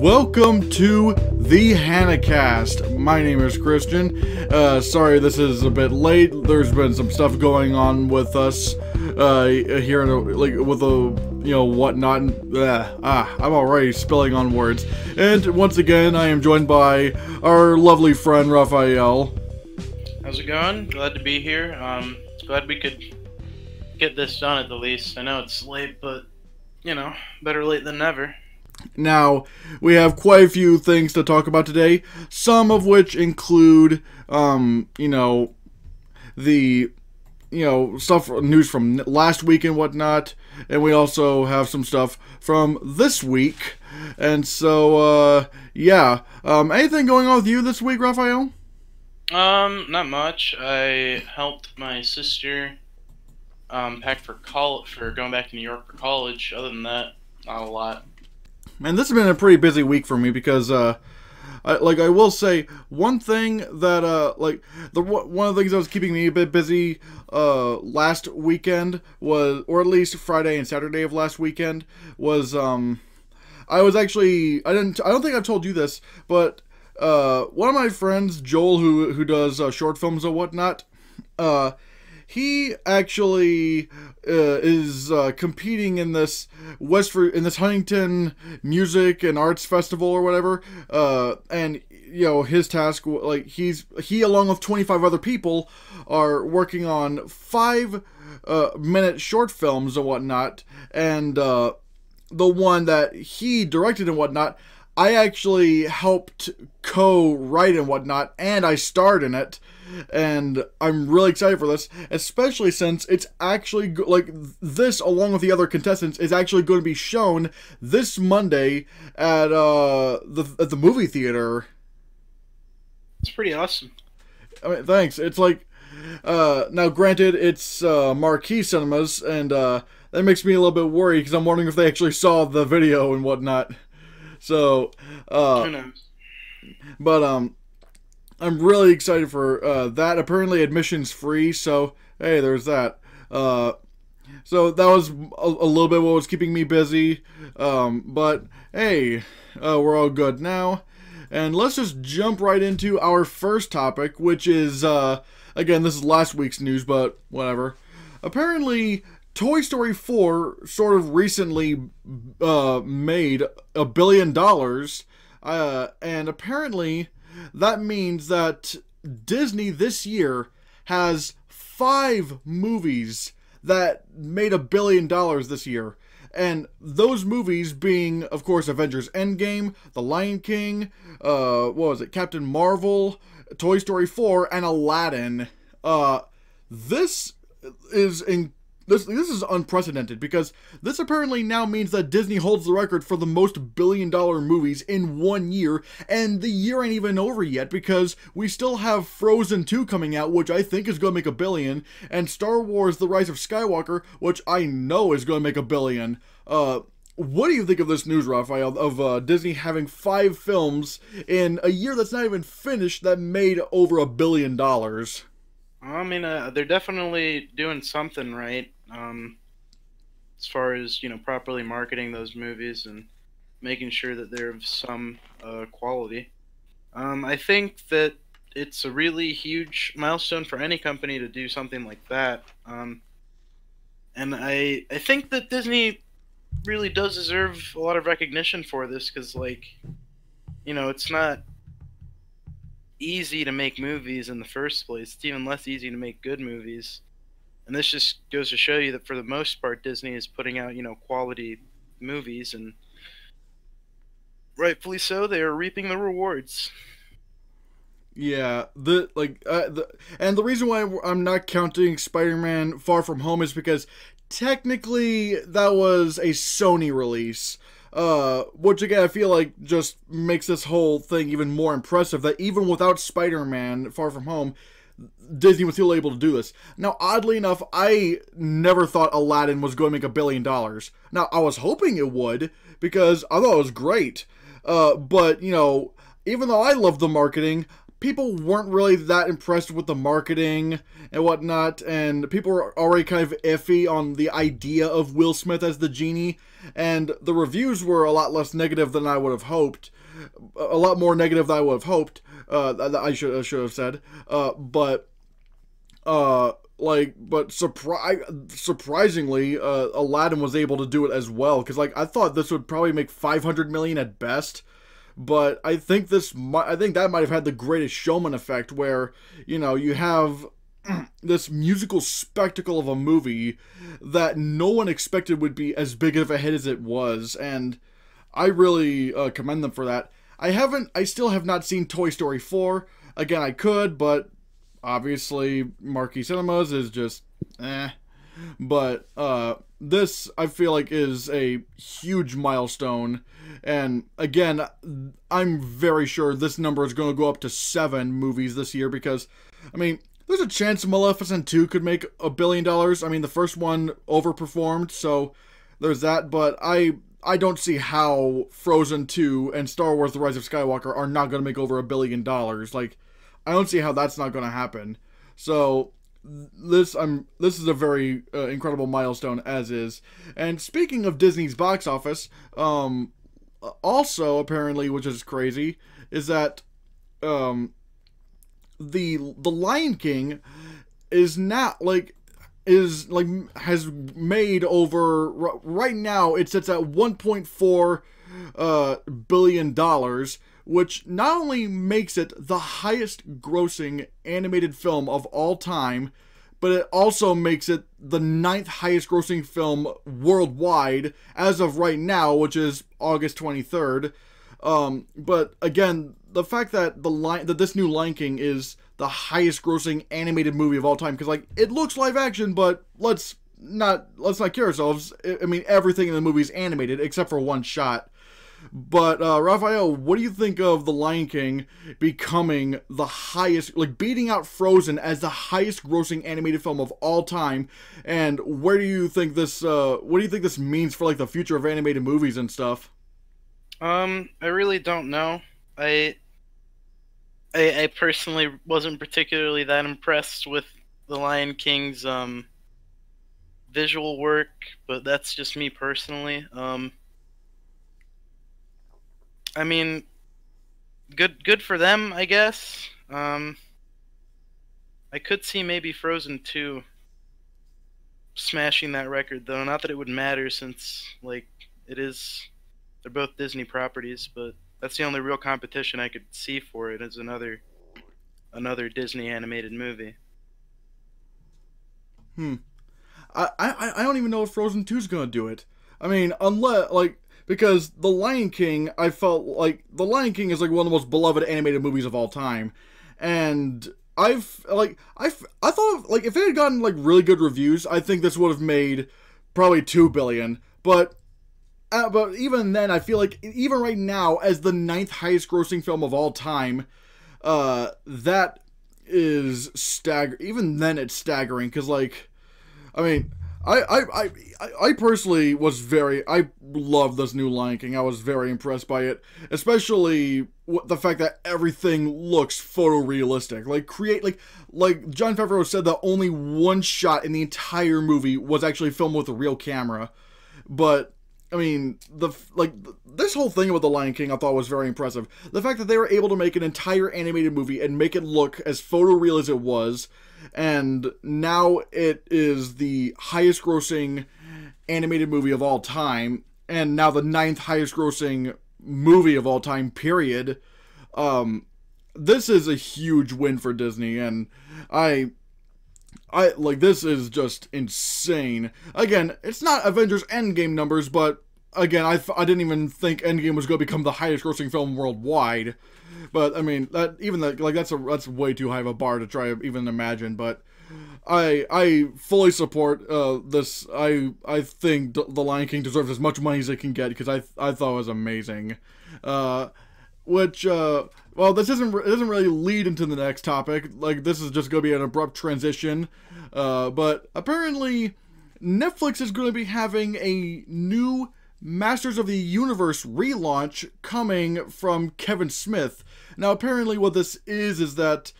Welcome to the Hannahcast. My name is Christian. Sorry this is a bit late. There's been some stuff going on with us here in with whatnot. I'm already spilling on words. And once again, I am joined by our lovely friend Raphael. How's it going? Glad to be here. Glad we could get this done at the least. I know it's late, but you know, better late than never. Now, we have quite a few things to talk about today, some of which include, the, news from last week and whatnot, and we also have some stuff from this week, and so, anything going on with you this week, Raphael? Not much. I helped my sister, pack for going back to New York for college. Other than that, not a lot. Man, this has been a pretty busy week for me because, I will say, one thing that, one of the things that was keeping me a bit busy, last weekend was, or at least Friday and Saturday of last weekend, was, I was actually, I don't think I've told you this, but, one of my friends, Joel, who does, short films and whatnot, he actually is competing in this Huntington Music and Arts Festival or whatever, and his task, he along with 25 other people are working on 5-minute short films and whatnot, and the one that he directed and whatnot, I actually helped co-write and whatnot, and I starred in it. And I'm really excited for this, especially since it's actually, this, along with the other contestants, is actually going to be shown this Monday at the movie theater. It's pretty awesome. I mean, thanks. It's now granted, it's Marquee Cinemas, and that makes me a little bit worried, because I'm wondering if they actually saw the video and whatnot. So, who knows? But, I'm really excited for that. Apparently admission's free, so hey, there's that. So that was a little bit what was keeping me busy. But hey, we're all good now. And let's just jump right into our first topic, which is, again, this is last week's news, but whatever. Apparently, Toy Story 4 sort of recently made $1 billion, and apparently that means that Disney this year has 5 movies that made $1 billion this year. And those movies being, of course, Avengers Endgame, The Lion King, Captain Marvel, Toy Story 4, and Aladdin. This is This is unprecedented, because this apparently now means that Disney holds the record for the most billion-dollar movies in 1 year, and the year ain't even over yet, because we still have Frozen 2 coming out, which I think is going to make $1 billion, and Star Wars The Rise of Skywalker, which I know is going to make $1 billion. What do you think of this news, Raphael, of Disney having 5 films in a year that's not even finished that made over $1 billion? I mean, they're definitely doing something right, as far as, properly marketing those movies and making sure that they're of some quality. I think that it's a really huge milestone for any company to do something like that. And I think that Disney really does deserve a lot of recognition for this, because, it's not easy to make movies in the first place. It's even less easy to make good movies, and this just goes to show you that for the most part Disney is putting out quality movies, and rightfully so, they are reaping the rewards. Yeah, and the reason why I'm not counting Spider-Man Far From Home is because technically that was a Sony release. Which again, I feel like just makes this whole thing even more impressive, that even without Spider-Man Far From Home, Disney was still able to do this. Now, oddly enough, I never thought Aladdin was going to make $1 billion. Now, I was hoping it would, because I thought it was great. But, even though I love the marketing, people weren't really that impressed with the marketing and whatnot, and people were already kind of iffy on the idea of Will Smith as the genie, and the reviews were a lot less negative than I would have hoped. A lot more negative than I would have hoped, I should have said, but surprisingly, Aladdin was able to do it as well, because, like, I thought this would probably make 500 million at best, but I think that might have had the Greatest Showman effect, where, you know, you have this musical spectacle of a movie that no one expected would be as big of a hit as it was, and I really commend them for that. I still have not seen Toy Story 4. Again, I could, but obviously Marquee Cinemas is just But this, I feel like, is a huge milestone. And again, I'm very sure this number is going to go up to 7 movies this year, because, I mean, there's a chance Maleficent 2 could make $1 billion. I mean, the first one overperformed, so there's that. But I don't see how Frozen 2 and Star Wars The Rise of Skywalker are not going to make over $1 billion. Like, I don't see how that's not going to happen. So this is a very incredible milestone, as is. And speaking of Disney's box office, also apparently, which is crazy, is that the Lion King is not has made over, right now it sits at $1.4 billion, which not only makes it the highest grossing animated film of all time, but it also makes it the 9th highest grossing film worldwide as of right now, which is August 23rd. But again, the fact that this new Lion King is the highest grossing animated movie of all time, because, like, it looks live action, but let's not kid ourselves. I mean, everything in the movie is animated except for one shot. But Raphael, what do you think of The Lion King becoming the highest, like, beating out Frozen as the highest grossing animated film of all time? And where do you think this what do you think this means for, like, the future of animated movies and stuff? I really don't know. I personally wasn't particularly that impressed with The Lion King's visual work, but that's just me personally. I mean, good for them, I guess. I could see maybe Frozen 2 smashing that record, though. Not that it would matter, since, like, they're both Disney properties, but that's the only real competition I could see for it, is another Disney animated movie. I don't even know if Frozen 2 is gonna do it. I mean, unless, like, because The Lion King, I felt like The Lion King is, like, one of the most beloved animated movies of all time, and I thought, like, if it had gotten, like, really good reviews, I think this would have made probably $2 billion. But even then, I feel like even right now, as the 9th highest grossing film of all time, that is even then it's staggering, because, like, I mean, I personally I love this new Lion King. I was very impressed by it, especially the fact that everything looks photorealistic. Like Jon Favreau said that only one shot in the entire movie was actually filmed with a real camera. But I mean, this whole thing about The Lion King I thought was very impressive. The fact that they were able to make an entire animated movie and make it look as photoreal as it was, and now it is the highest grossing animated movie of all time, and now the 9th highest grossing movie of all time, period. This is a huge win for Disney, and I like, this is just insane. Again, it's not Avengers Endgame numbers, but again, I didn't even think Endgame was going to become the highest grossing film worldwide. But I mean, that's way too high of a bar to try to even imagine. But I fully support this. I think The Lion King deserves as much money as it can get, because I thought it was amazing. Well, this it doesn't really lead into the next topic. Like, this is just going to be an abrupt transition. But apparently, Netflix is going to be having a new Masters of the Universe relaunch coming from Kevin Smith. Now, apparently what this is that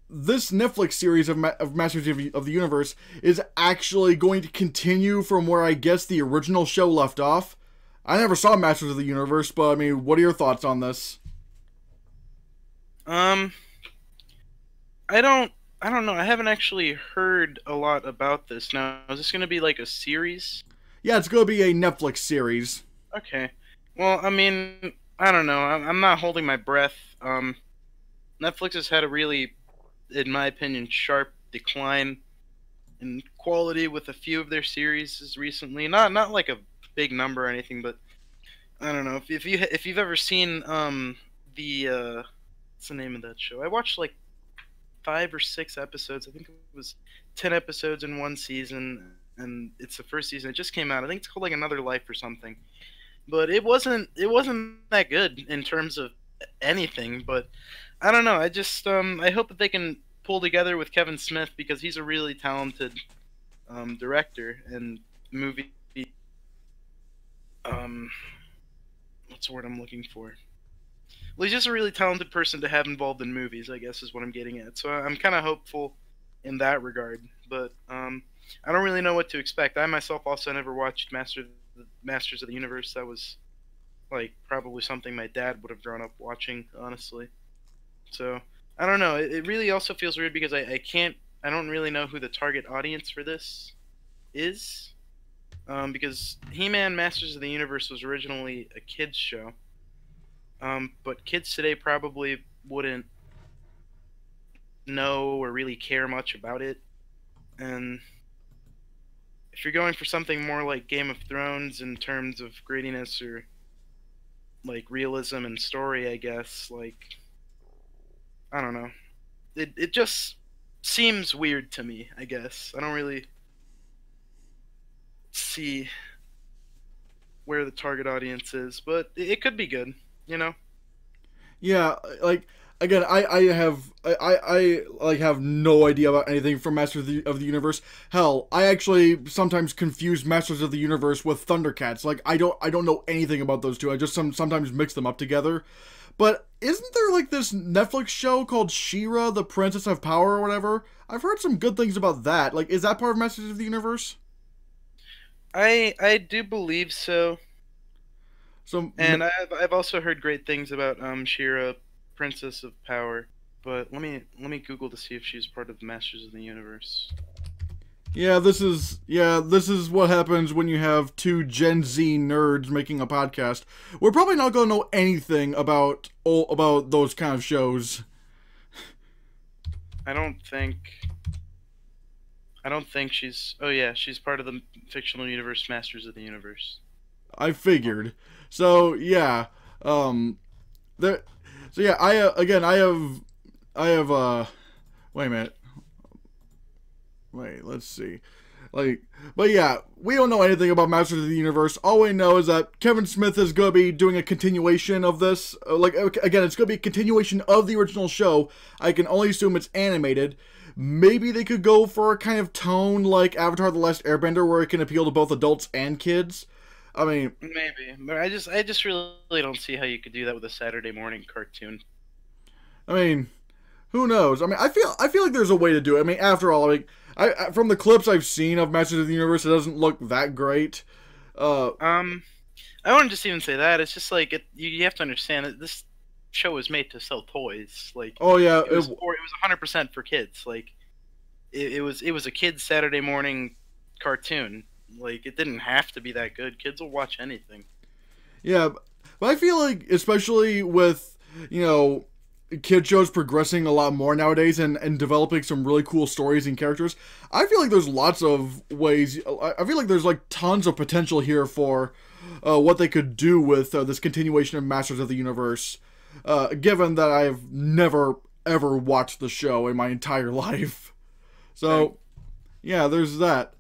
this Netflix series of Masters of the Universe is actually going to continue from where I guess the original show left off. I never saw Masters of the Universe, but I mean, what are your thoughts on this? I don't know. I haven't actually heard a lot about this. Now, is this going to be like a series? Yeah, it's going to be a Netflix series. Okay. Well, I mean, I don't know. I'm not holding my breath. Netflix has had a really, in my opinion, sharp decline in quality with a few of their series recently. Not like a big number or anything, but I don't know. If you've ever seen what's the name of that show? I watched like 5 or 6 episodes. I think it was 10 episodes in one season, and it's the first season. It just came out. I think it's called like Another Life or something. But it wasn't that good in terms of anything. But I don't know. I just I hope that they can pull together with Kevin Smith, because he's a really talented director and movie. What's the word I'm looking for? Well, he's just a really talented person to have involved in movies, I guess is what I'm getting at. So I'm kind of hopeful in that regard. But I don't really know what to expect. I myself also never watched Masters of the Universe. That was like probably something my dad would have grown up watching, honestly. So I don't know. It really also feels weird because I don't really know who the target audience for this is. Because He-Man Masters of the Universe was originally a kids show. But kids today probably wouldn't know or really care much about it. And if you're going for something more like Game of Thrones in terms of grittiness or like realism and story, I guess, like, I don't know. It just seems weird to me, I guess. I don't really see where the target audience is, but it could be good. You know? Yeah, like again, I have no idea about anything from Masters of the Universe. Hell, I actually sometimes confuse Masters of the Universe with Thundercats. Like I don't know anything about those two. I just sometimes mix them up together. But isn't there like this Netflix show called She-Ra, the Princess of Power or whatever? I've heard some good things about that. Like, is that part of Masters of the Universe? I do believe so. So, and I've also heard great things about She-Ra, Princess of Power. But let me Google to see if she's part of the Masters of the Universe. Yeah, this is what happens when you have two Gen Z nerds making a podcast. We're probably not going to know anything about those kind of shows. I don't think she's. Oh yeah, she's part of the fictional universe Masters of the Universe. I figured. So yeah, I have wait a minute. Wait, let's see. But yeah, we don't know anything about Masters of the Universe. All we know is that Kevin Smith is going to be doing a continuation of this. Again, it's going to be a continuation of the original show. I can only assume it's animated. Maybe they could go for a kind of tone like Avatar: The Last Airbender, where it can appeal to both adults and kids. I mean, maybe, but I just really don't see how you could do that with a Saturday morning cartoon. I mean, who knows? I mean, I feel like there's a way to do it. I mean, after all, like, I from the clips I've seen of Masters of the Universe, it doesn't look that great. I wouldn't just even say that. It's just like you have to understand that this show was made to sell toys. Like, oh yeah, it was 100% for kids. Like, it was a kid's Saturday morning cartoon. Like, it didn't have to be that good. Kids will watch anything. Yeah, but I feel like, especially with, kid shows progressing a lot more nowadays and developing some really cool stories and characters, I feel like there's lots of ways. I feel like there's like tons of potential here for what they could do with this continuation of Masters of the Universe, given that I've never ever watched the show in my entire life. So, yeah, there's that.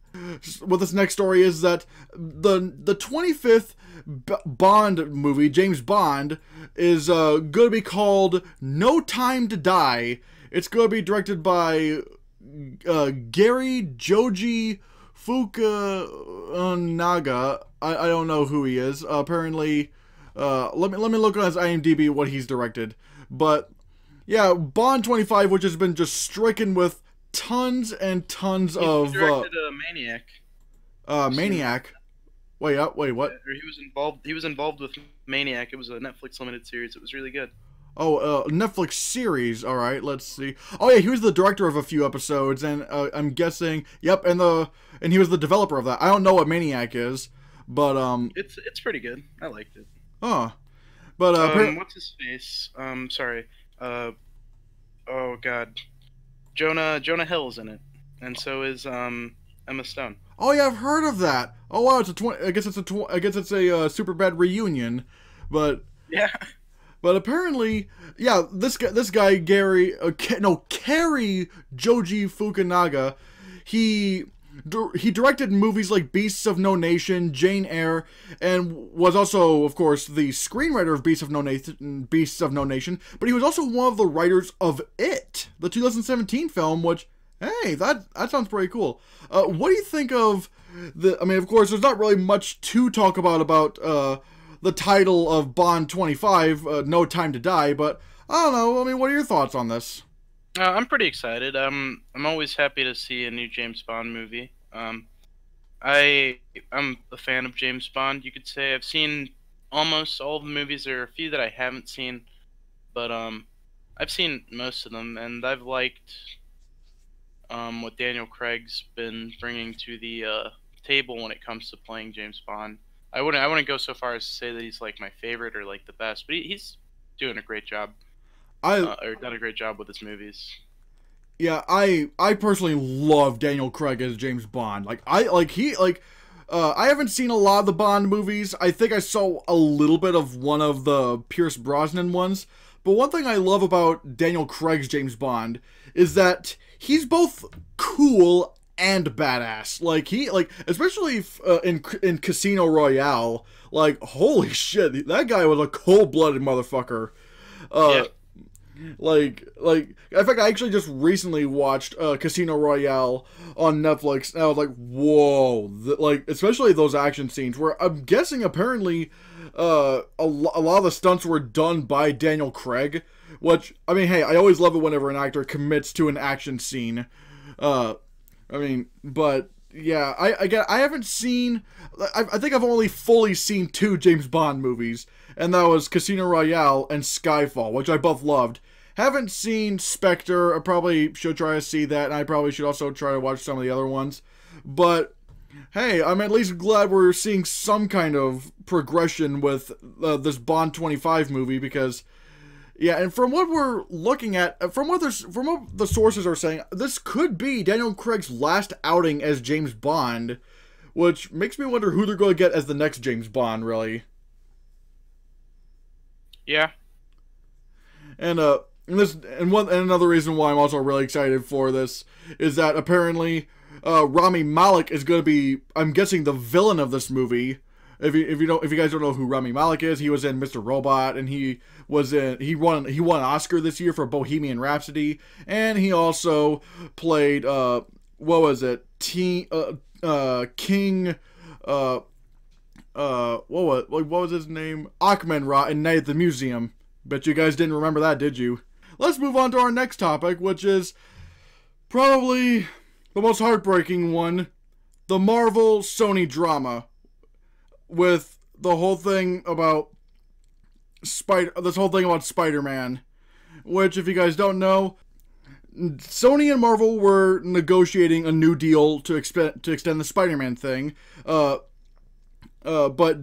What this next story is that the 25th Bond movie, James Bond, is going to be called No Time to Die. It's going to be directed by Gary Joji Fukunaga. I don't know who he is. Apparently, let me look on his IMDb what he's directed. But yeah, Bond 25, which has been just stricken with tons and tons of. He directed Maniac. Maniac. Wait, what? Or he was involved. He was involved with Maniac. It was a Netflix limited series. It was really good. Oh, Netflix series. All right, let's see. Oh yeah, he was the director of a few episodes, and I'm guessing. Yep, and he was the developer of that. I don't know what Maniac is, but it's pretty good. I liked it. Oh, but what's his face? Sorry. Oh God, Jonah Hill's in it, and so is Emma Stone. Oh yeah, I've heard of that. Oh wow, I guess it's a super bad reunion, but yeah. But apparently, yeah, this guy Cary Joji Fukunaga, he directed movies like Beasts of No Nation, Jane Eyre, and was also, of course, the screenwriter of Beasts of No Nation. But he was also one of the writers of It, the 2017 film. Which, hey, that sounds pretty cool. What do you think of the? I mean, of course, there's not really much to talk about the title of Bond 25, No Time to Die, but I don't know. I mean, what are your thoughts on this? I'm pretty excited. I'm always happy to see a new James Bond movie. I'm a fan of James Bond, you could say. I've seen almost all the movies. There are a few that I haven't seen, but I've seen most of them, and I've liked what Daniel Craig's been bringing to the table when it comes to playing James Bond. I wouldn't go so far as to say that he's like my favorite or like the best, but he's doing a great job. Or done a great job with his movies. Yeah, I personally love Daniel Craig as James Bond. I haven't seen a lot of the Bond movies. I think I saw a little bit of one of the Pierce Brosnan ones. But one thing I love about Daniel Craig's James Bond is that he's both cool and badass. Especially in Casino Royale. Like, holy shit, that guy was a cold-blooded motherfucker. Yeah. In fact, I actually just recently watched Casino Royale on Netflix, and I was like, whoa. Especially those action scenes, where I'm guessing apparently a lot of the stunts were done by Daniel Craig, which, I mean, hey, I always love it whenever an actor commits to an action scene. But yeah, I haven't seen. I think I've only fully seen 2 James Bond movies, and that was Casino Royale and Skyfall, which I both loved. Haven't seen Spectre. I probably should try to see that, and I probably should also try to watch some of the other ones. But hey, I'm at least glad we're seeing some kind of progression with this Bond 25 movie, because. Yeah, and from what we're looking at, from what the sources are saying, this could be Daniel Craig's last outing as James Bond, which makes me wonder who they're going to get as the next James Bond, really. Yeah. And another reason why I'm also really excited for this is that apparently Rami Malek is going to be, I'm guessing, the villain of this movie. If you guys don't know who Rami Malek is, he was in Mr. Robot, and he won an Oscar this year for Bohemian Rhapsody, and he also played what was it, King what was his name, Achman-Ra in Night at the Museum. Bet you guys didn't remember that, did you? Let's move on to our next topic, which is probably the most heartbreaking one, the Marvel Sony drama. With the whole thing about Spider-Man, which, if you guys don't know, Sony and Marvel were negotiating a new deal to extend the Spider-Man thing, but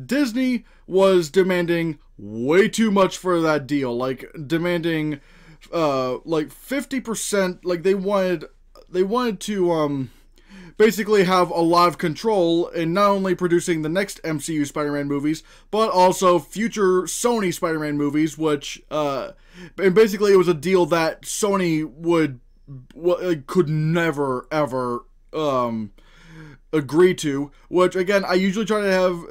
Disney was demanding way too much for that deal, demanding 50%. They wanted to basically have a lot of control in not only producing the next MCU Spider-Man movies, but also future Sony Spider-Man movies, which, and basically it was a deal that Sony could never, ever, agree to, which, again, I usually try to have,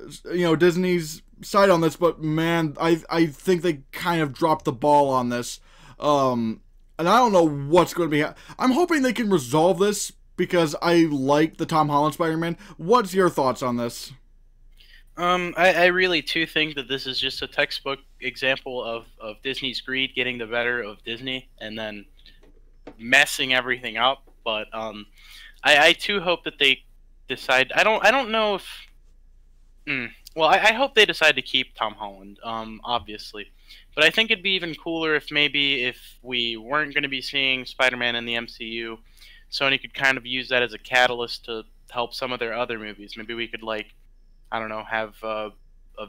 Disney's side on this, but man, I think they kind of dropped the ball on this, and I don't know what's going to be, I'm hoping they can resolve this, because I like the Tom Holland Spider-Man. What's your thoughts on this? I really too think that this is just a textbook example of Disney's greed getting the better of Disney and then messing everything up. But I too hope that they decide. I don't know if. Well, I hope they decide to keep Tom Holland. Obviously, but I think it'd be even cooler if maybe if we weren't going to be seeing Spider-Man in the MCU, Sony could kind of use that as a catalyst to help some of their other movies. Maybe we could like I don't know have a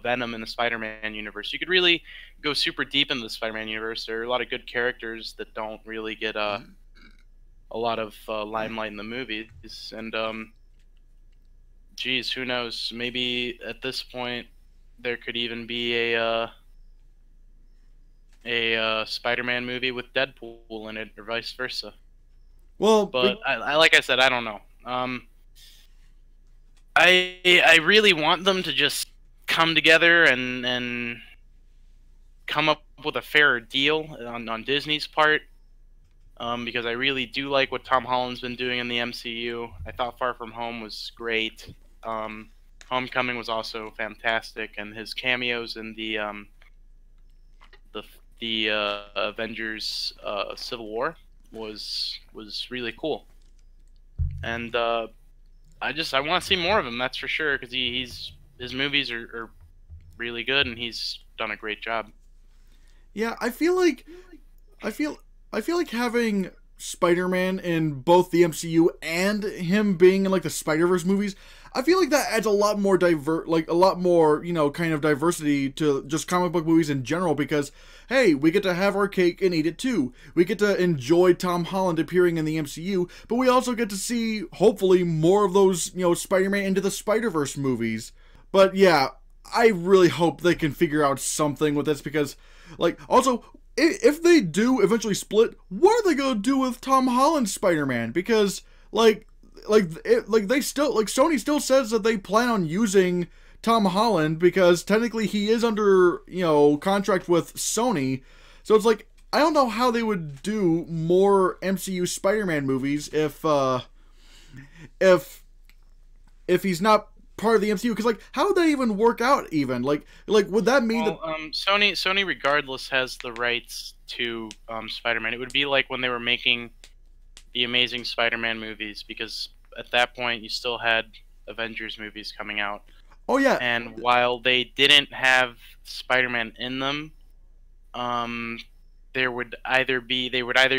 Venom in the Spider-Man universe. You could really go super deep into the Spider-Man universe. There are a lot of good characters that don't really get a lot of limelight in the movies, and geez, who knows? Maybe at this point there could even be a Spider-Man movie with Deadpool in it, or vice versa. Well, But I like I said, I don't know. I really want them to just come together and come up with a fairer deal on Disney's part. Because I really do like what Tom Holland's been doing in the MCU. I thought Far From Home was great. Homecoming was also fantastic, and his cameos in the Avengers Civil War was really cool. And I want to see more of him. That's for sure, because his movies are really good, and he's done a great job. yeah, I feel like having Spider-Man in both the MCU and him being in like the Spider-Verse movies, I feel like that adds a lot more kind of diversity to just comic book movies in general, because hey, we get to have our cake and eat it too. We get to enjoy Tom Holland appearing in the MCU, but we also get to see hopefully more of those, Spider-Man into the Spider-Verse movies. But yeah, I really hope they can figure out something with this, because like also if they do eventually split, what are they gonna do with Tom Holland's Spider-Man? Because they still Sony still says that they plan on using Tom Holland, because technically he is under contract with Sony. So it's like, I don't know how they would do more MCU Spider-Man movies if he's not part of the MCU, because like, how would that even work out? Even like would that mean that Sony regardless has the rights to Spider-Man? It would be like when they were making the Amazing Spider-Man movies, because at that point you still had Avengers movies coming out. Oh yeah. And while they didn't have Spider-Man in them, they would either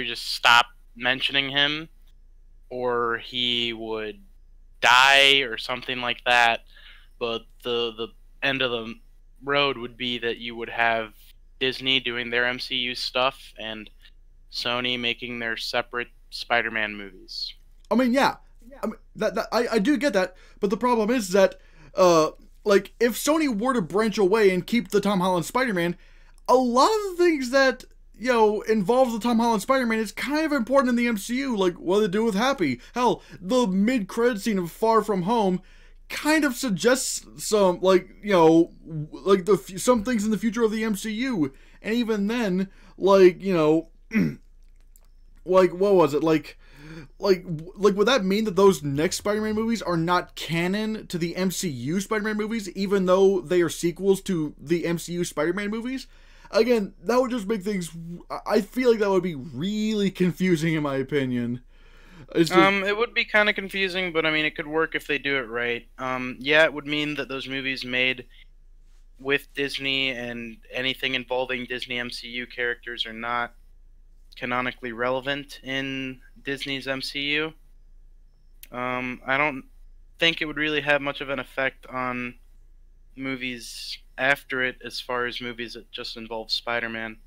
just stop mentioning him, or he would die or something like that. But the end of the road would be that you would have Disney doing their MCU stuff and Sony making their separate Spider-Man movies. I mean, yeah. I mean, I do get that, but the problem is that if Sony were to branch away and keep the Tom Holland Spider-Man, a lot of the things that involves the Tom Holland Spider-Man is kind of important in the MCU, like what they do with Happy. Hell, the mid-credit scene of Far From Home kind of suggests some some things in the future of the MCU, and even then, what was it like? Would that mean that those next Spider-Man movies are not canon to the MCU Spider-Man movies, even though they are sequels to the MCU Spider-Man movies? Again, that would just make things... I feel like that would be really confusing, in my opinion. It would be kind of confusing, but I mean, it could work if they do it right. Yeah, it would mean that those movies made with Disney and anything involving Disney MCU characters are not canonically relevant in Disney's MCU. I don't think it would really have much of an effect on movies after it, as far as movies that just involve Spider-Man.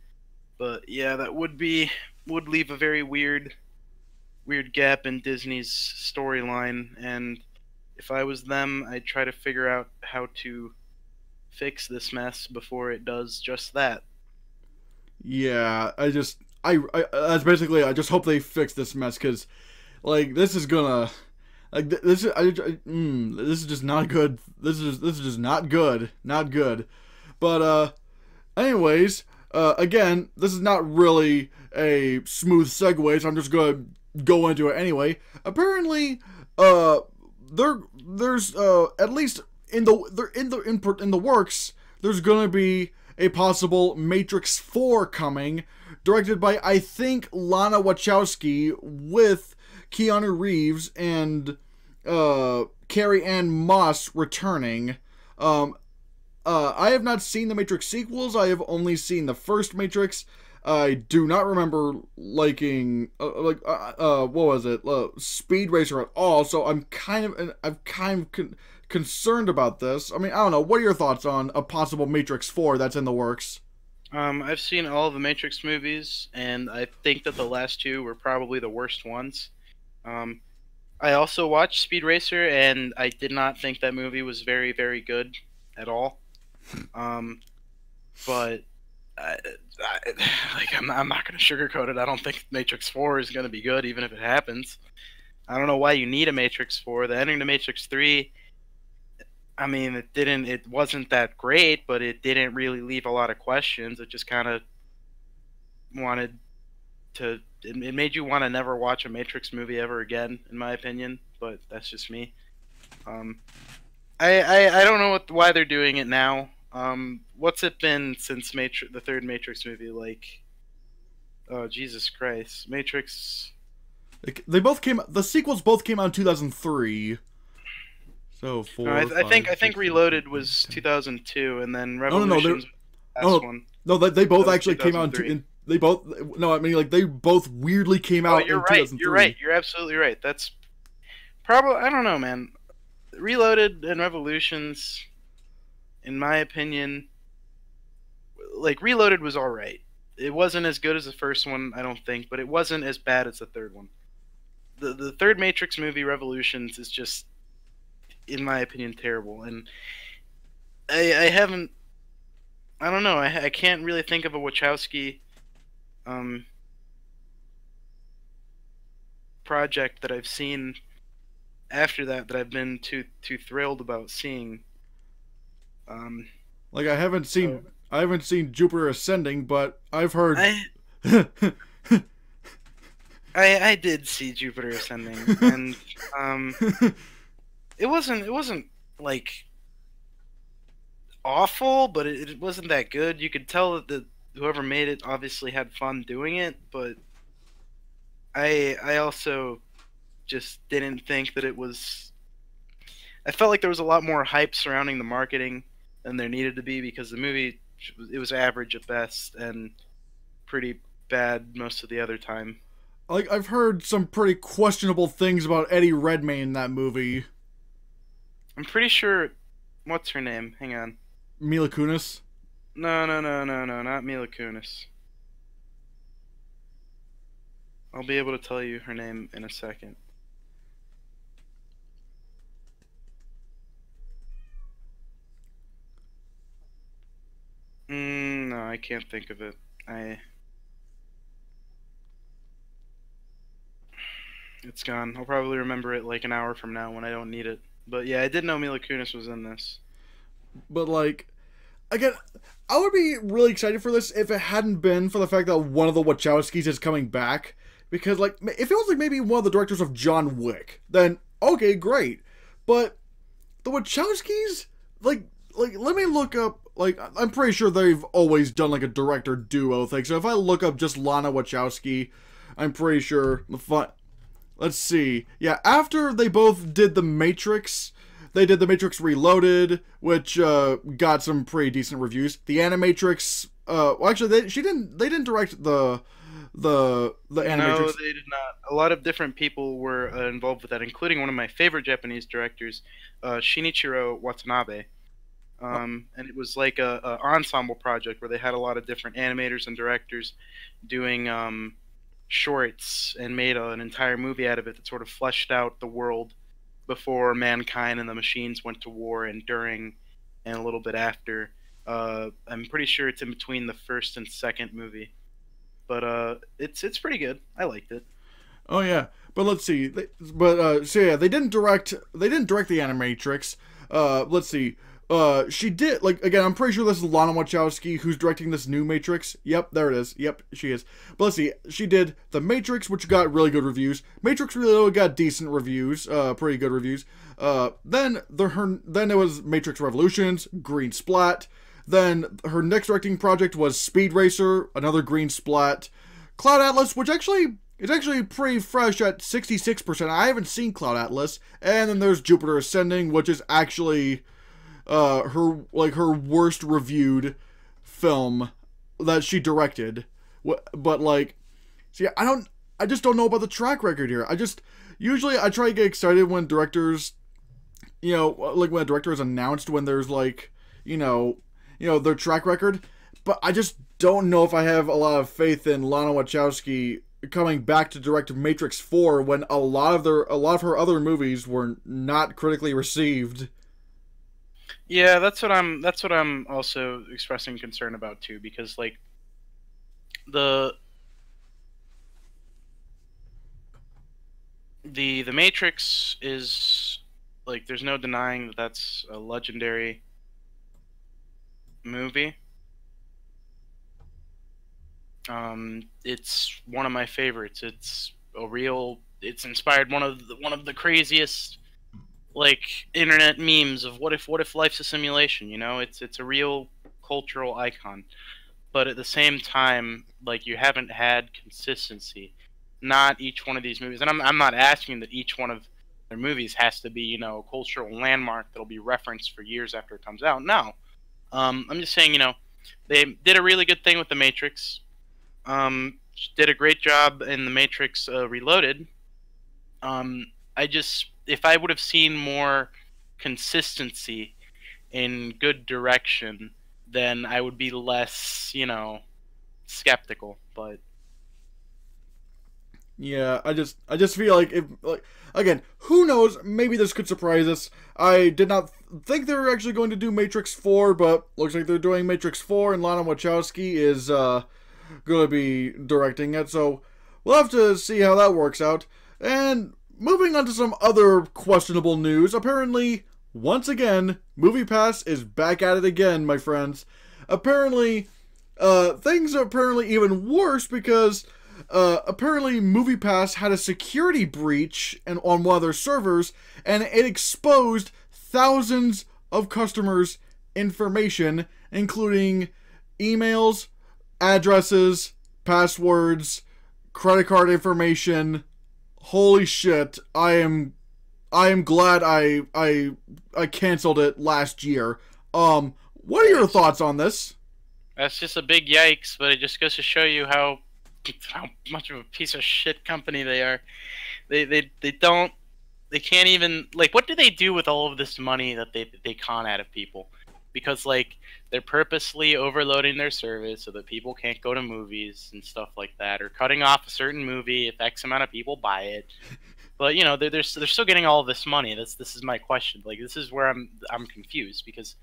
But yeah, that would leave a very weird gap in Disney's storyline, and if I was them, I'd try to figure out how to fix this mess before it does just that. Yeah, I just hope they fix this mess, because this is gonna this is just not good. This is just not good. But anyways, again, this is not really a smooth segue, so I'm just gonna go into it anyway. Apparently, there's at least in the works. There's gonna be a possible Matrix 4 coming, directed by, I think, Lana Wachowski, with Keanu Reeves and Carrie Ann Moss returning. I have not seen the Matrix sequels. I have only seen the first Matrix. I do not remember liking what was it, Speed Racer at all. So I'm kind of concerned about this. I mean, I don't know. What are your thoughts on a possible Matrix 4 that's in the works? I've seen all of the Matrix movies, and I think that the last two were probably the worst ones. I also watched Speed Racer, and I did not think that movie was very, very good at all. But I'm not going to sugarcoat it. I don't think Matrix 4 is going to be good, even if it happens. I don't know why you need a Matrix 4. The ending to Matrix 3, I mean, it wasn't that great, but it didn't really leave a lot of questions. It just kind of it made you want to never watch a Matrix movie ever again, in my opinion, but that's just me. I don't know why they're doing it now. What's it been since the third Matrix movie? Like, oh, Jesus Christ, Matrix. The sequels both came out in 2003. So four. No, I think Reloaded was 2002, and then Revolutions was the last one. No, they both actually came out in they both. No, I mean, like, they both weirdly came out. Oh, you're right. 2003. You're right. You're absolutely right. That's probably, I don't know, man. Reloaded and Revolutions, in my opinion, like, Reloaded was all right. It wasn't as good as the first one, I don't think, but it wasn't as bad as the third one. The third Matrix movie, Revolutions, is just, in my opinion, terrible. And I don't know. I can't really think of a Wachowski project that I've seen after that I've been too thrilled about seeing. Like, I haven't seen Jupiter Ascending, but I've heard. I did see Jupiter Ascending, and it wasn't like awful, but it wasn't that good. You could tell that whoever made it obviously had fun doing it, but I also just didn't think that it was. I felt like there was a lot more hype surrounding the marketing than there needed to be, because the movie, it was average at best and pretty bad most of the other time. Like, I've heard some pretty questionable things about Eddie Redmayne in that movie. I'm pretty sure. What's her name? Hang on. Mila Kunis? No, not Mila Kunis. I'll be able to tell you her name in a second. No, I can't think of it. It's gone. I'll probably remember it like an hour from now when I don't need it. But yeah, I did know Mila Kunis was in this. But, like, again, I would be really excited for this if it hadn't been for the fact that one of the Wachowskis is coming back. Because, like, if it was, like, maybe one of the directors of John Wick, then, okay, great. But the Wachowskis, like, let me look up, like, I'm pretty sure they've always done, like, a director duo thing. So if I look up just Lana Wachowski, I'm pretty sure let's see. Yeah, after they both did The Matrix, they did The Matrix Reloaded, which got some pretty decent reviews. The Animatrix, well, actually, they didn't direct the Animatrix. No, they did not. A lot of different people were involved with that, including one of my favorite Japanese directors, Shinichiro Watanabe. And it was like a ensemble project where they had a lot of different animators and directors doing shorts and made an entire movie out of it that sort of fleshed out the world before mankind and the machines went to war, and during, and a little bit after. I'm pretty sure it's in between the first and second movie, but it's pretty good. I liked it. Oh yeah, but let's see. So yeah, they didn't direct the Animatrix. Let's see. She did, like, again, I'm pretty sure this is Lana Wachowski who's directing this new Matrix. Yep, there it is. Yep, she is. But let's see, she did The Matrix, which got really good reviews. Matrix Reloaded got decent reviews, pretty good reviews. Then it was Matrix Revolutions, green splat. Then her next directing project was Speed Racer, another green splat. Cloud Atlas, which actually is actually pretty fresh at 66%. I haven't seen Cloud Atlas. And then there's Jupiter Ascending, which is actually her worst reviewed film that she directed. But like, see, I just don't know about the track record here. Usually I try to get excited when directors, like when a director is announced, when there's like, their track record. But I just don't know if I have a lot of faith in Lana Wachowski coming back to direct Matrix 4 when a lot of her other movies were not critically received. Yeah, that's what I'm also expressing concern about too, because like the Matrix is, like, there's no denying that that's a legendary movie. It's one of my favorites. It's inspired one of the craziest, like, internet memes of what if life's a simulation, It's a real cultural icon. But at the same time, like, you haven't had consistency. Not each one of these movies, and I'm not asking that each one of their movies has to be, a cultural landmark that'll be referenced for years after it comes out. No. I'm just saying, they did a really good thing with The Matrix. Did a great job in The Matrix Reloaded. If I would have seen more consistency in good direction, then I would be less, skeptical. But yeah, I just feel like, again, who knows, maybe this could surprise us. I did not think they were actually going to do Matrix 4, but looks like they're doing Matrix 4, and Lana Wachowski is going to be directing it, so we'll have to see how that works out. And moving on to some other questionable news, apparently, once again, MoviePass is back at it again, my friends. Apparently, things are apparently even worse because apparently MoviePass had a security breach on one of their servers, and it exposed thousands of customers' information, including emails, addresses, passwords, credit card information. Holy shit! I am glad I canceled it last year. What are your thoughts on this? That's just a big yikes, but it just goes to show you how much of a piece of shit company they are. They can't even, like, what do they do with all of this money that they con out of people? Because, like, they're purposely overloading their service so that people can't go to movies and stuff like that, or cutting off a certain movie if X amount of people buy it. But they're still getting all of this money. This is my question. Like, this is where I'm confused, because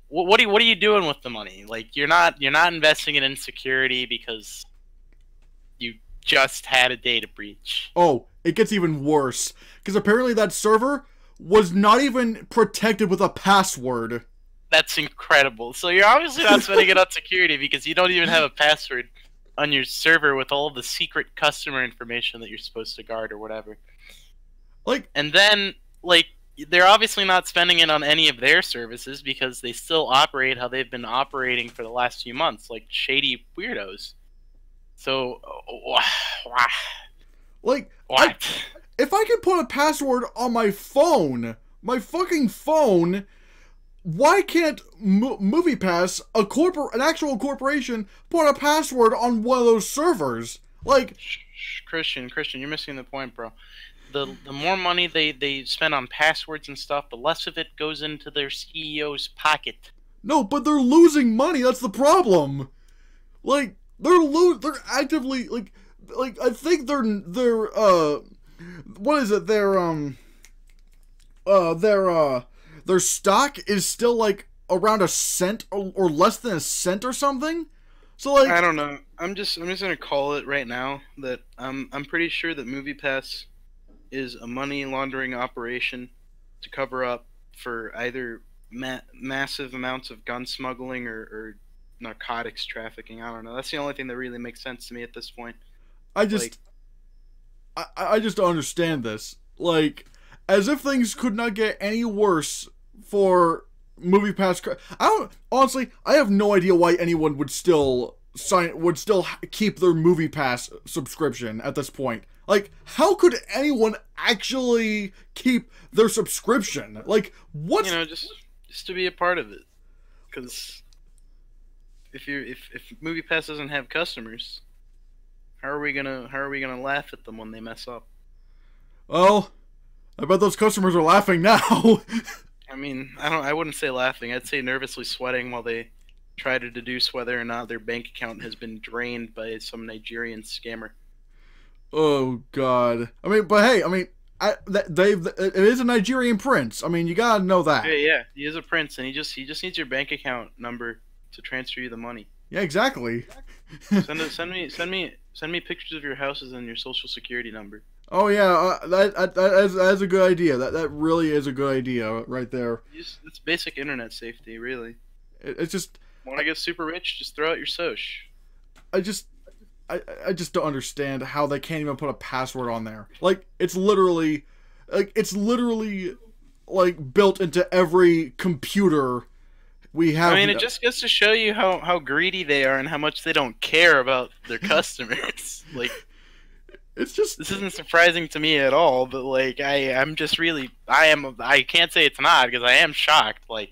what are you doing with the money? Like, you're not investing it in security because you just had a data breach. Oh, it gets even worse, because apparently that server was not even protected with a password. That's incredible. So you're obviously not spending it on security because you don't even have a password on your server with all of the secret customer information that you're supposed to guard or whatever. Like, and then, like, they're obviously not spending it on any of their services because they still operate how they've been operating for the last few months, like shady weirdos. So, like, what? If I can put a password on my phone, my fucking phone, why can't MoviePass, an actual corporation, put a password on one of those servers? Like, Christian, you're missing the point, bro. The more money they spend on passwords and stuff, the less of it goes into their CEO's pocket. No, but they're losing money. That's the problem. Like, they're actively, like I think they're what is it? Their stock is still, like, around a cent or less than a cent or something. So, like, I don't know. I'm just gonna call it right now that I'm pretty sure that MoviePass is a money laundering operation to cover up for either massive amounts of gun smuggling or narcotics trafficking. I don't know. That's the only thing that really makes sense to me at this point. I just, I just don't understand this. Like, as if things could not get any worse for MoviePass. Honestly, I have no idea why anyone would still keep their MoviePass subscription at this point. Like, how could anyone actually keep their subscription? Like, what? Just to be a part of it, because if MoviePass doesn't have customers, how are we gonna laugh at them when they mess up? Well, I bet those customers are laughing now. I mean, I wouldn't say laughing. I'd say nervously sweating while they try to deduce whether or not their bank account has been drained by some Nigerian scammer. Oh God! I mean, but hey, I mean, it is a Nigerian prince. I mean, you gotta know that. Yeah, he is a prince, and he just needs your bank account number to transfer you the money. Yeah, exactly. Send me pictures of your houses and your social security number. Oh yeah, that's a good idea. That really is a good idea right there. It's basic internet safety, really. It's just. Want to get super rich? Just throw out your soch. I just don't understand how they can't even put a password on there. Like, it's literally like built into every computer we have. I mean, it just goes to show you how greedy they are and how much they don't care about their customers. Like, it's just, this isn't surprising to me at all, but like I can't say it's not, because I am shocked. Like,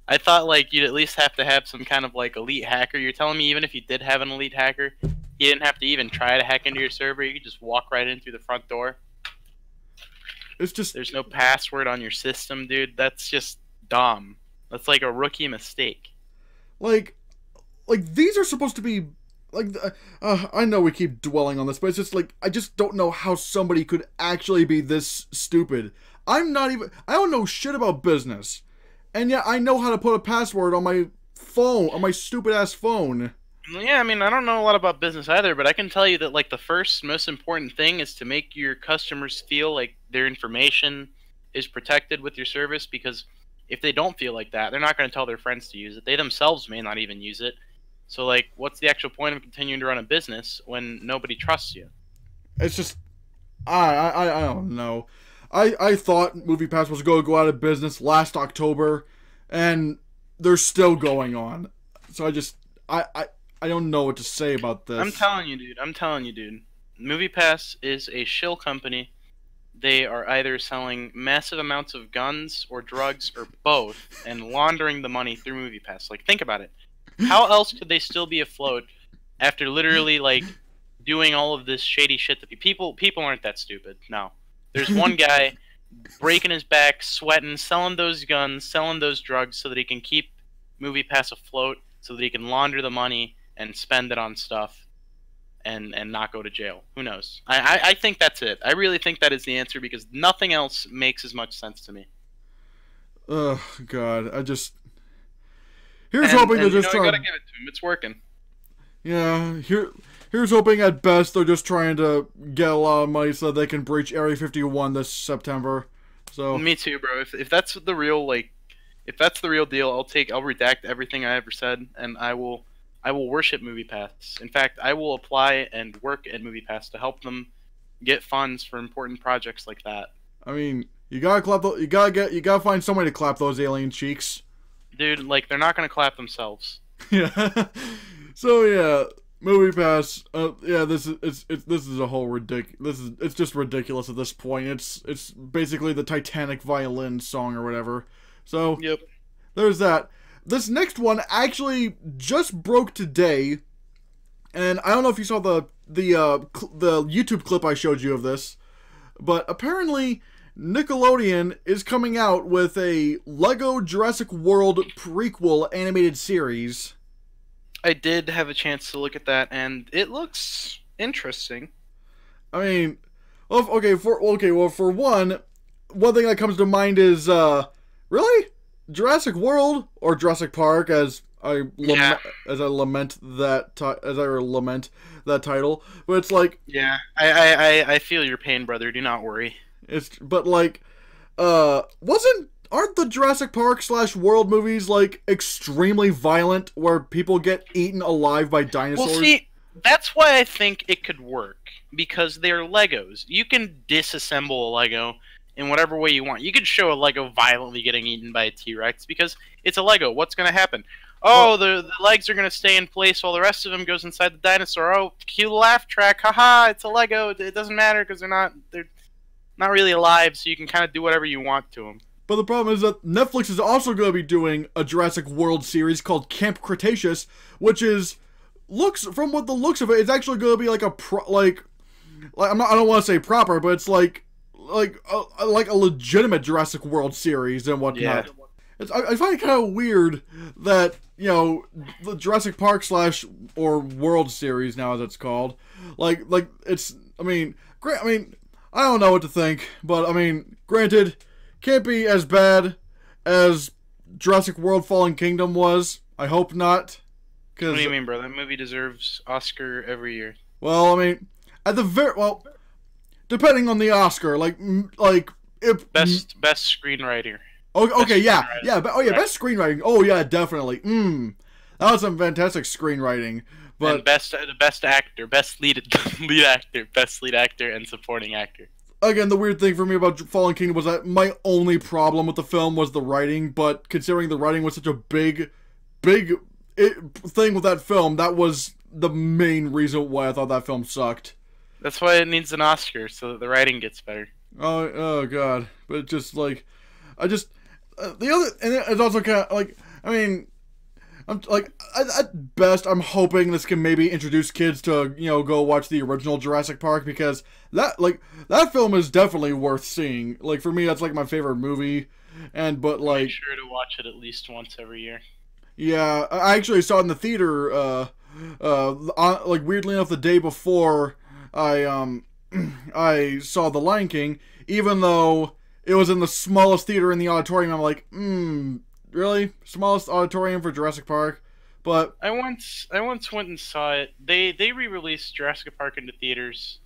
I thought like you'd at least have to have some kind of like elite hacker. You're telling me even if you did have an elite hacker, you didn't have to even try to hack into your server. You could just walk right in through the front door. It's just, there's no password on your system, dude. That's just dumb. That's like a rookie mistake. Like these are supposed to be like. I know we keep dwelling on this, but it's just like I just don't know how somebody could actually be this stupid. I don't know shit about business. And yet I know how to put a password on my phone, on my stupid ass phone. Yeah, I mean, I don't know a lot about business either, but I can tell you that like the first most important thing is to make your customers feel like their information is protected with your service, because if they don't feel like that, they're not going to tell their friends to use it. They themselves may not even use it. So like, what's the actual point of continuing to run a business when nobody trusts you? It's just, I don't know. I thought MoviePass was going to go out of business last October, and they're still going on. So I don't know what to say about this. I'm telling you, dude. MoviePass is a shill company. They are either selling massive amounts of guns or drugs or both, and laundering the money through MoviePass. Like, think about it. How else could they still be afloat after literally like doing all of this shady shit that people aren't that stupid? No. There's one guy breaking his back, sweating, selling those guns, selling those drugs so that he can keep MoviePass afloat, so that he can launder the money and spend it on stuff and not go to jail. Who knows? I think that's it. I really think that is the answer, because nothing else makes as much sense to me. Oh, God. Here's hoping they're just trying. You gotta give it to him. It's working. Yeah, here's hoping at best they're just trying to get a lot of money so that they can breach Area 51 this September. So me too, bro. If that's the real if that's the real deal, I'll redact everything I ever said, and I will worship MoviePass. In fact, I will apply and work at MoviePass to help them get funds for important projects like that. I mean, you gotta find somebody to clap those alien cheeks. Dude, like, they're not gonna clap themselves. Yeah. So yeah, MoviePass. Yeah, this is a whole it's just ridiculous at this point. It's basically the Titanic violin song or whatever. So yep. There's that. This next one actually just broke today, and I don't know if you saw the YouTube clip I showed you of this, but apparently Nickelodeon is coming out with a Lego Jurassic World prequel animated series. I did have a chance to look at that, and it looks interesting. I mean, well, for one thing that comes to mind is really Jurassic World or Jurassic Park, as I lament that title. But it's like, yeah, I feel your pain, brother. Do not worry. But like, wasn't aren't the Jurassic Park / World movies like extremely violent, where people get eaten alive by dinosaurs? Well, see, that's why I think it could work, because they're Legos. You can disassemble a Lego in whatever way you want. You could show a Lego violently getting eaten by a T-Rex because it's a Lego. What's going to happen? Oh, the legs are going to stay in place while the rest of them goes inside the dinosaur. Oh, cue laugh track. Haha, it's a Lego. It doesn't matter because they're not really alive, so you can kind of do whatever you want to them. But the problem is that Netflix is also going to be doing a Jurassic World series called Camp Cretaceous, which is from what the looks of it, it's actually going to be like I don't want to say proper, but it's like a legitimate Jurassic World series and whatnot. Yeah. I find it kind of weird that, you know, the Jurassic Park / or World series now, as it's called, I mean, I don't know what to think, but I mean, granted, can't be as bad as Jurassic World Fallen Kingdom was. I hope not. What do you mean, bro? That movie deserves Oscar every year. Well, I mean, depending on the Oscar, best screenwriter. Okay, yeah. Best screenwriting. Oh, yeah, definitely. That was some fantastic screenwriting. But and best actor, best lead actor, best lead actor, and supporting actor. Again, the weird thing for me about Fallen Kingdom was that my only problem with the film was the writing, but considering the writing was such a big thing with that film, that was the main reason why I thought that film sucked. That's why it needs an Oscar, so that the writing gets better. Oh god. But just, the other, and it's also kind of, I mean, at best, I'm hoping this can maybe introduce kids to, you know, go watch the original Jurassic Park, because that film is definitely worth seeing. Like, for me, that's, my favorite movie, but, Make sure to watch it at least once every year. Yeah, I actually saw it in the theater, weirdly enough, the day before I saw The Lion King, even though it was in the smallest theater in the auditorium. I'm like, really? Smallest auditorium for Jurassic Park? But I once went and saw it. They re-released Jurassic Park into theaters,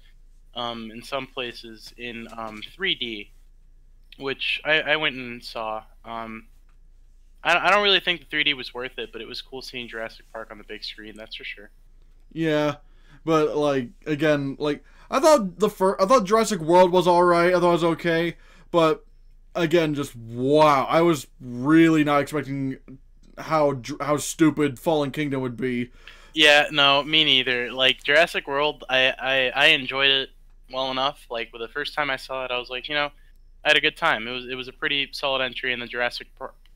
in some places in 3D, which I went and saw. I don't really think the 3D was worth it, but it was cool seeing Jurassic Park on the big screen. That's for sure. Yeah, but again, I thought Jurassic World was alright. I thought it was okay, but again, just wow, I was really not expecting how stupid Fallen Kingdom would be. Yeah, no, me neither. Jurassic World, I enjoyed it well enough. With the first time I saw it, I was like, you know, I had a good time. It was a pretty solid entry in the Jurassic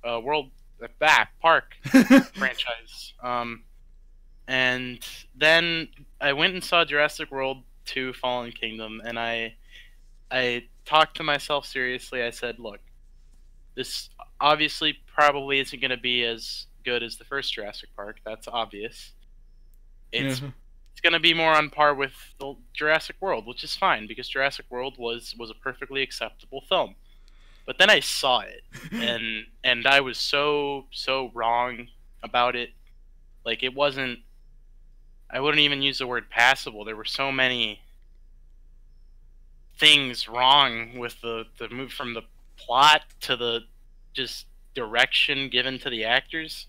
World Park franchise. And then I went and saw Jurassic World 2 Fallen Kingdom, and I talked to myself seriously. I said, look, this obviously probably isn't going to be as good as the first Jurassic Park. That's obvious. It's going to be more on par with the Jurassic World, which is fine, because Jurassic World was a perfectly acceptable film. But then I saw it, and I was so wrong about it. It wasn't... I wouldn't even use the word passable. There were so many things wrong with the move, from the plot to the just direction given to the actors.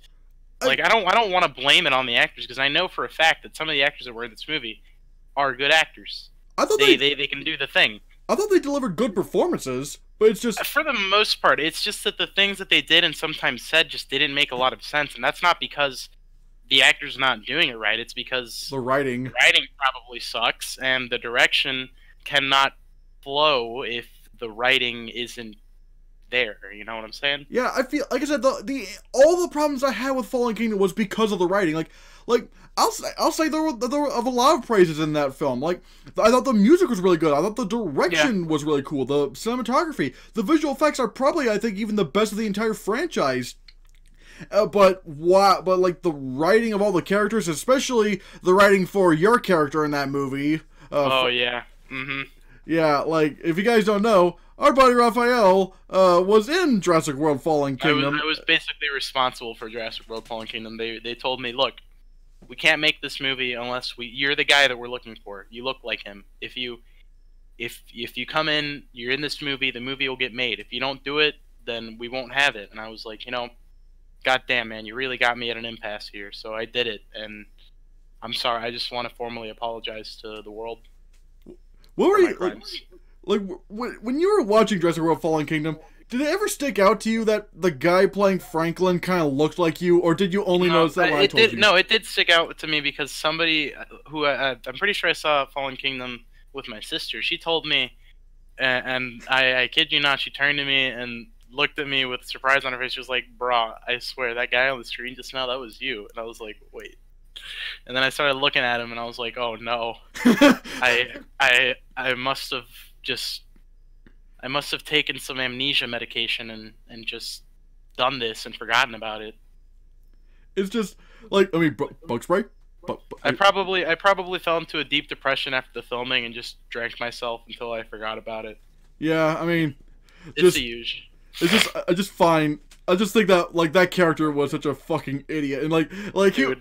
I don't want to blame it on the actors, because I know for a fact that some of the actors that were in this movie are good actors. I thought they can do the thing. I thought they delivered good performances, but it's just... For the most part, it's just that the things that they did and sometimes said just didn't make a lot of sense, and that's not because the actor's not doing it right. It's because the writing probably sucks, and the direction cannot flow if the writing isn't there. You know what I'm saying? Yeah, I feel like I said, all the problems I had with Fallen Kingdom was because of the writing. I'll say there were a lot of praises in that film. I thought the music was really good. I thought the direction was really cool. The cinematography, the visual effects are probably, I think, even the best of the entire franchise. But the writing of all the characters, especially the writing for your character in that movie. Yeah. Yeah, if you guys don't know, our buddy Raphael was in Jurassic World Fallen Kingdom. I was basically responsible for Jurassic World Fallen Kingdom. They told me, look, we can't make this movie unless you're the guy that we're looking for. You look like him. If you come in, you're in this movie, the movie will get made. If you don't do it, then we won't have it. And I was like, God damn, man, you really got me at an impasse here. So I did it, and I'm sorry. I just want to formally apologize to the world. What were you like when you were watching Jurassic World: Fallen Kingdom? Did it ever stick out to you that the guy playing Franklin kind of looked like you, or did you only notice that when I told you? No, it did stick out to me because somebody who I'm pretty sure I saw Fallen Kingdom with my sister. She told me, and I kid you not, she turned to me and looked at me with surprise on her face. She was like, "Brah, I swear that guy on the screen just now, that was you." And I was like, "Wait." And then I started looking at him, and I was like, "Oh no, I must have just." I must have taken some amnesia medication and just done this and forgotten about it. It's just like, I mean, bug spray. I probably fell into a deep depression after the filming and just drank myself until I forgot about it. Yeah, I mean, it's the usual. It's just I just think that like that character was such a fucking idiot, and like he was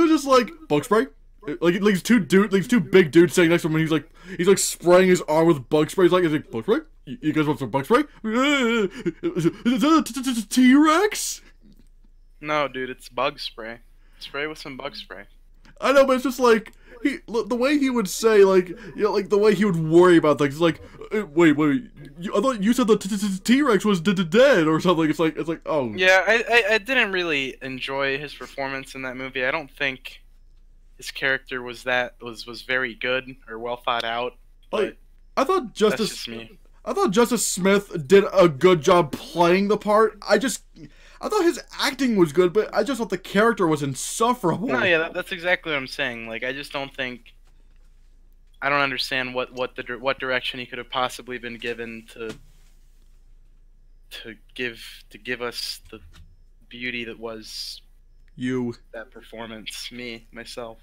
just like bug spray. Like these two big dudes sitting next to him, and he's like spraying his arm with bug spray. He's like bug spray? You guys want some bug spray? Is that a T-Rex? No, dude, it's bug spray. Spray with some bug spray. I know, but it's just like the way he would say, like, like the way he would worry about things. Like, wait, I thought you said the T-Rex was dead or something. It's like oh. Yeah, I didn't really enjoy his performance in that movie. I don't think his character was very good or well thought out. But I thought Justice Smith did a good job playing the part. I thought his acting was good, but I just thought the character was insufferable. No, yeah, that's exactly what I'm saying. Like, I just don't think. I don't understand what direction he could have possibly been given to give us the beauty that was that performance. Myself.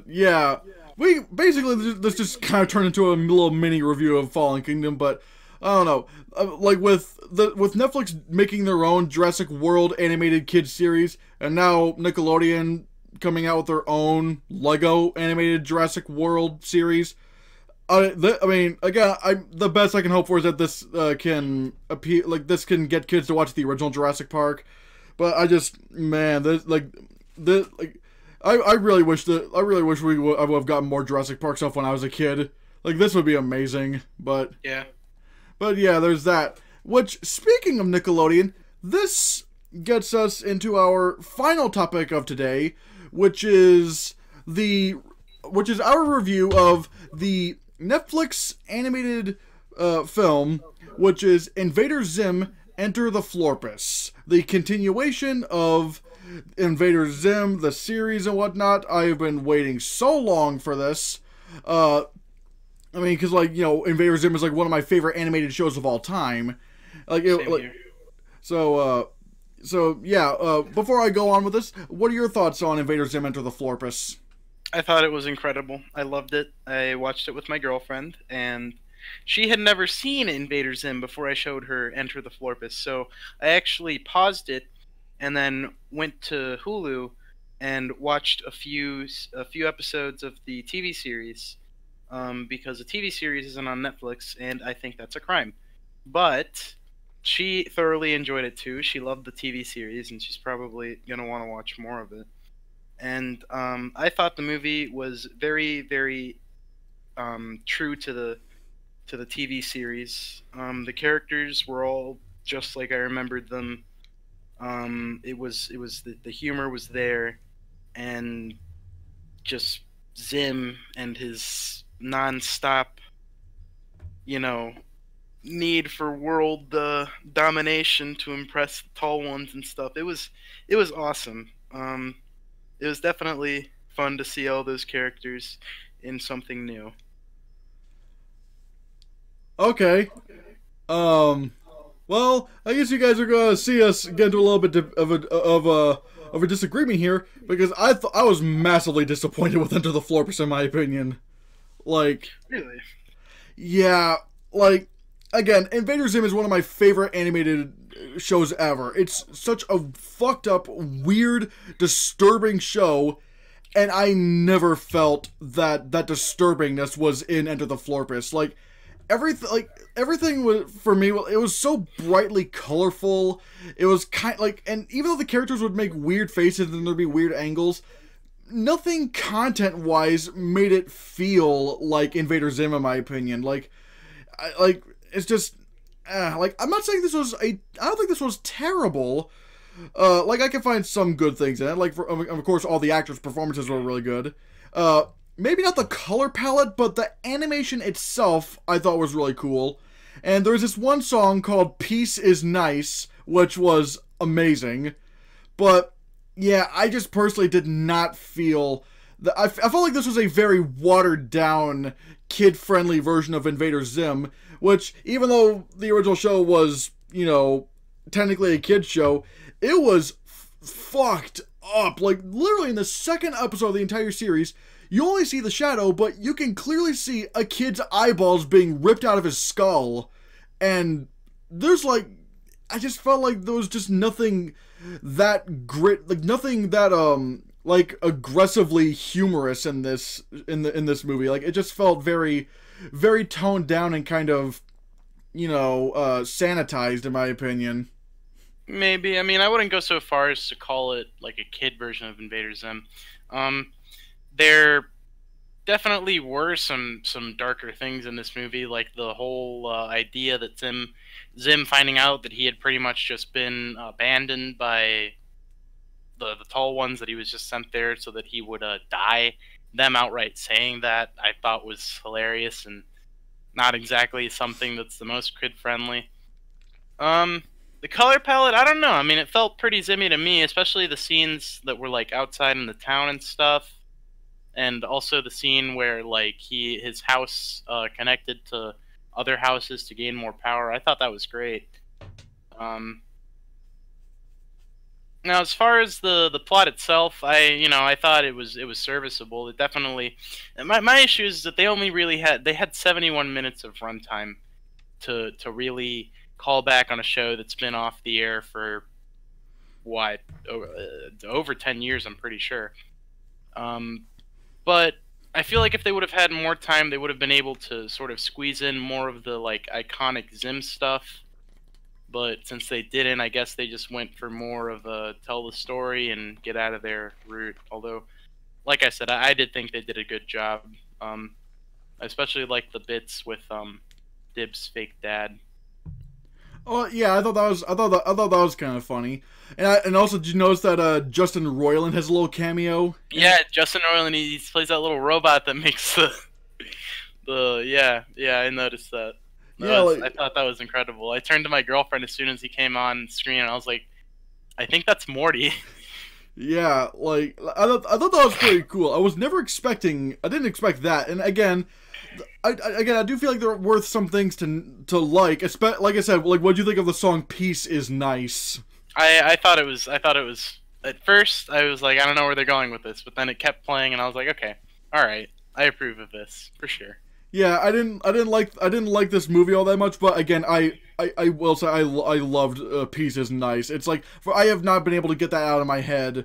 Yeah, we basically this just kind of turned into a little mini review of Fallen Kingdom, but I don't know, like with Netflix making their own Jurassic World animated kids series, and now Nickelodeon coming out with their own Lego animated Jurassic World series. I mean, again, the best I can hope for is that this can appeal, like this can get kids to watch the original Jurassic Park. But I really wish we would have gotten more Jurassic Park stuff when I was a kid. Like, this would be amazing, but yeah, there's that. Which, speaking of Nickelodeon, this gets us into our final topic of today, which is our review of the Netflix animated film, which is Invader Zim: Enter the Florpus, the continuation of Invader Zim, the series and whatnot. I have been waiting so long for this. I mean, because, like, Invader Zim is, like, one of my favorite animated shows of all time. Like, so yeah, before I go on with this, what are your thoughts on Invader Zim: Enter the Florpus? I thought it was incredible. I loved it. I watched it with my girlfriend, and she had never seen Invader Zim before I showed her Enter the Florpus, so I actually paused it and then went to Hulu and watched a few episodes of the TV series, because the TV series isn't on Netflix, and I think that's a crime. But she thoroughly enjoyed it too. She loved the TV series, and she's probably gonna want to watch more of it. And I thought the movie was very, very true to the TV series. The characters were all just like I remembered them. It was the humor was there, and just Zim and his non-stop, need for world domination to impress the tall ones and stuff. It was awesome. It was definitely fun to see all those characters in something new. Okay. Well, I guess you guys are gonna see us get into a little bit of a disagreement here, because I was massively disappointed with Enter the Florpus, in my opinion. Like, really? Yeah, like, again, Invader Zim is one of my favorite animated shows ever. It's such a fucked up, weird, disturbing show, and I never felt that disturbingness was in Enter the Florpus. Like, everything was for me. It was so brightly colorful. It was and even though the characters would make weird faces and there'd be weird angles, nothing content-wise made it feel like Invader Zim, in my opinion. It's just, I'm not saying I don't think this was terrible. I can find some good things in it. Of course, all the actors' performances were really good. Maybe not the color palette, but the animation itself I thought was really cool. And there was this one song called Peace is Nice, which was amazing. But yeah, I just personally did not feel that. I felt like this was a very watered down, kid-friendly version of Invader Zim, which, even though the original show was, technically a kid's show, it was fucked up. Like, literally in the second episode of the entire series, you only see the shadow, but you can clearly see a kid's eyeballs being ripped out of his skull. And there's I just felt like there was just nothing that nothing that aggressively humorous in this movie. It just felt very, very toned down and kind of, sanitized, in my opinion. Maybe. I mean, I wouldn't go so far as to call it like a kid version of Invader Zim. There definitely were some darker things in this movie, like the whole idea that Zim finding out that he had pretty much just been abandoned by the tall ones, that he was just sent there so that he would die. Them outright saying that, I thought was hilarious and not exactly something that's the most kid-friendly. The color palette, I don't know. I mean, it felt pretty Zimmy to me, especially the scenes that were outside in the town and stuff. And also the scene where his house connected to other houses to gain more power. I thought that was great. Now, as far as the plot itself, I thought it was serviceable. It definitely, my issue is that they only really had 71 minutes of runtime to really call back on a show that's been off the air for what, over 10 years, I'm pretty sure. But I feel like if they would have had more time, they would have been able to sort of squeeze in more of the iconic Zim stuff. But since they didn't, I guess they just went for more of a tell the story and get out of their route. Although, like I said, I did think they did a good job. Especially the bits with Dib's fake dad. Oh yeah, I thought that was kind of funny. And also, did you notice that Justin Roiland has a little cameo? Yeah, Justin Roiland, he plays that little robot that makes yeah, I noticed that. I thought that was incredible. I turned to my girlfriend as soon as he came on screen, and I was like, I think that's Morty. Yeah, I thought that was pretty cool. I didn't expect that. And again, I do feel like they're worth some things to like. Like I said, what do you think of the song "Peace Is Nice"? I thought it was. At first, I was like, I don't know where they're going with this, but then it kept playing, and I was like, okay, all right, I approve of this for sure. Yeah, I didn't like this movie all that much, but again, I will say I loved "Peace Is Nice." It's I have not been able to get that out of my head